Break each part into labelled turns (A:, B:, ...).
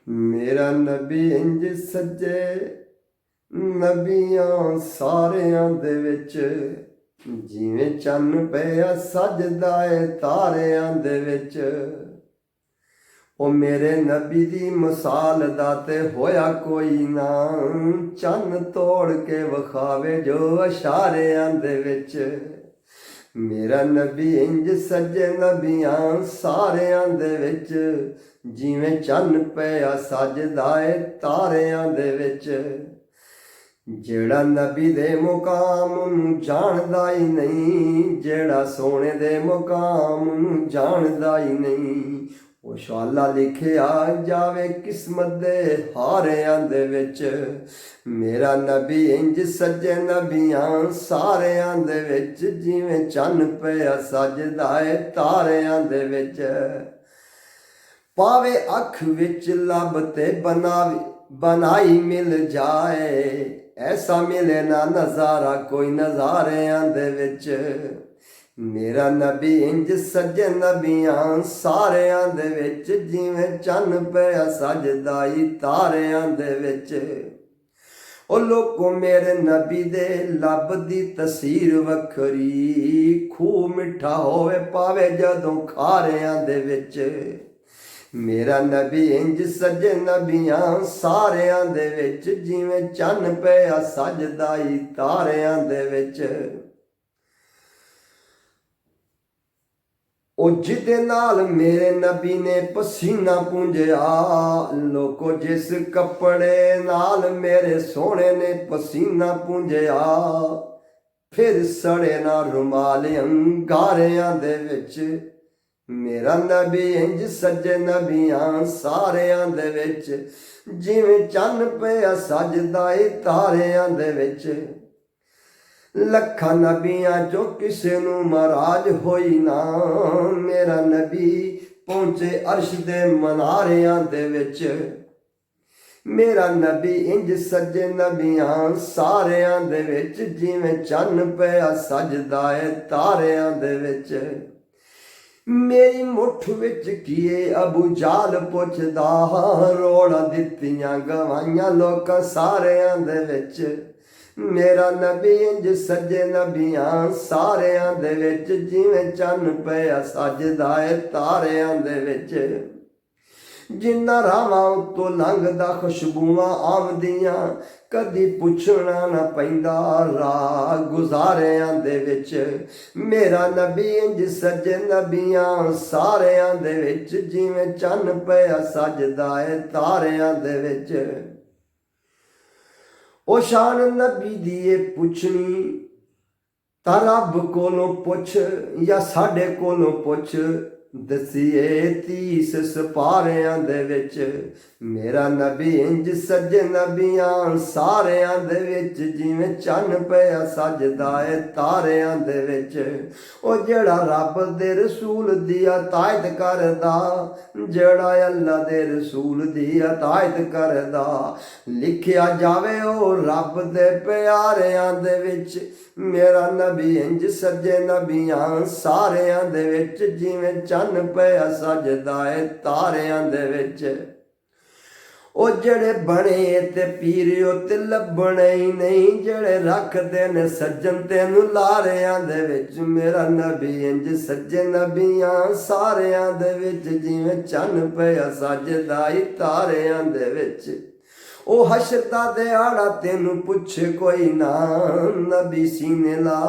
A: मेरा नबी इंज सज्जे नबियां सारियां दे विच, जिवें चन्न पिया सजदा है तारियां दे विच। ओ मेरे नबी दी मिसाल दा ते होया कोई ना, चन्न तोड़ के विखावे जो इशारियां दे विच। मेरा नबी इंज सज्जे नबियां सारियां दे विच, जिवें चन्न पिया सजदा है तारियां दे विच। जेड़ा नबी दे मुकाम नूं जानदा ही नहीं, जेड़ा सोने दे मुकाम नूं जानदा ही नहीं, ओ शाला लिखिया जावे किस्मत दे हारियां दे विच। मेरा नबी इंज सज्जे नबियां सारियां दे विच, जिवें चन्न पिया सजदा है तारियां दे विच। पावे अख विच लब ते बनाई मिल जाए, ऐसा मिले ना नज़ारा कोई नज़ारियां दे विच। मेरा नबी इंज सज्जे नबियां सारियां दे विच, जिवें चन्न पिया सजदा ही तारियां दे विच। ओ लोको मेरे नबी दे लब दी तसीर वखरी, खूह मिठा होवे पावे जदों खारियां दे विच। मेरा नबी इंज सज्जे नबियां सारियां दे विच, जिवें चन्न पिया सजदा ही तारियां दे विच। ओ जिदे नाल मेरे नबी ने पसीना पूंजिया, लोको जिस कपड़े नाल मेरे सोने ने पसीना पूंजिया, फिर सड़े ना रुमाल अंगारियां दे विच। मेरा नबी इंज सज्जे नबियां सारियां दे विच, जिवें चन्न पिया सजदा है तारियां दे विच। लखां नबियां चों किसे नूं महाराज होई ना, मेरा नबी पहुंचे अर्श दे मनारियां दे विच। मेरा नबी इंज सज्जे नबियां सारियां दे विच, जिवें चन्न पिया सजदा है तारियां दे विच। मेरी मुठ विच किए अबू जाल पुछदा, रोड़ा दित्तियां गवाइयां लोकां सारियां दे विच। मेरा नबी इंज सज्जे नबियां सारियां दे विच, जिवें चन्न पिया सजदा है तारियां दे विच। जिन्ना रावां उत्तों लंघदा खुशबूआं आमदियां, कदी पुछना ना पैंदा राह गुजारियां दे विच। मेरा नबी इंज सज्जे नबियां सारियां दे विच, जिवें चन्न पिया सजदा है तारियां दे विच। ओ शान नबी दी पुछनी तां रब कोलों पुछ या साडे कोलों पुछ, दसिए तीस सपारियां दे विच। मेरा नबी इंज सज्जे नबियां सारियां दे विच, जिवें चन्न पिया सजदा है तारियां दे विच। ओ जेड़ा रब दे रसूल दी अतायत करदा, जेड़ा अल्लाह दे रसूल दी अतायत करदा, लिखिया जावे ओ रब दे प्यारियां दे विच। मेरा नबी इंज सज्जे नबियां सारियां दे विच, जिवें चन्न पिया सजदा है तारियां दे विच। ओ जेड़े बने ते पीर ते लभने ही नहीं, जेड़े रखदे ने सज्जन तेनू लारियां दे विच। मेरा नबी इंज सज्जे नबियां सारियां दे विच, जिवें चन्न पिया सजदा ही तारियां दे विच। ओ हशर दा दिहाड़ा तेनू पुछे कोई ना, नबी सीने ला।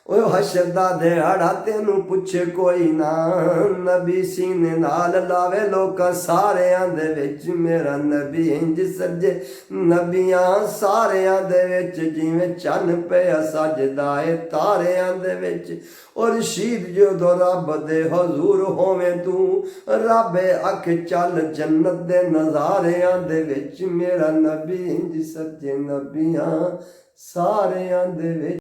A: ओ हशर दा दिहाड़ा तेनू पुछे कोई ना, नबी सीने नाल लावे लोकां सारियां दे विच। मेरा नबी इंज सज्जे नबियां सारियां दे विच, जिवें चन्न पिया सजदा है तारियां दे विच। और रशीद जदों रब दे हजूर होवें तू, रब अख चल जन्नत दे नज़ारियां दे विच। मेरा नबी इंज सज्जे नबियां सारियां दे विच।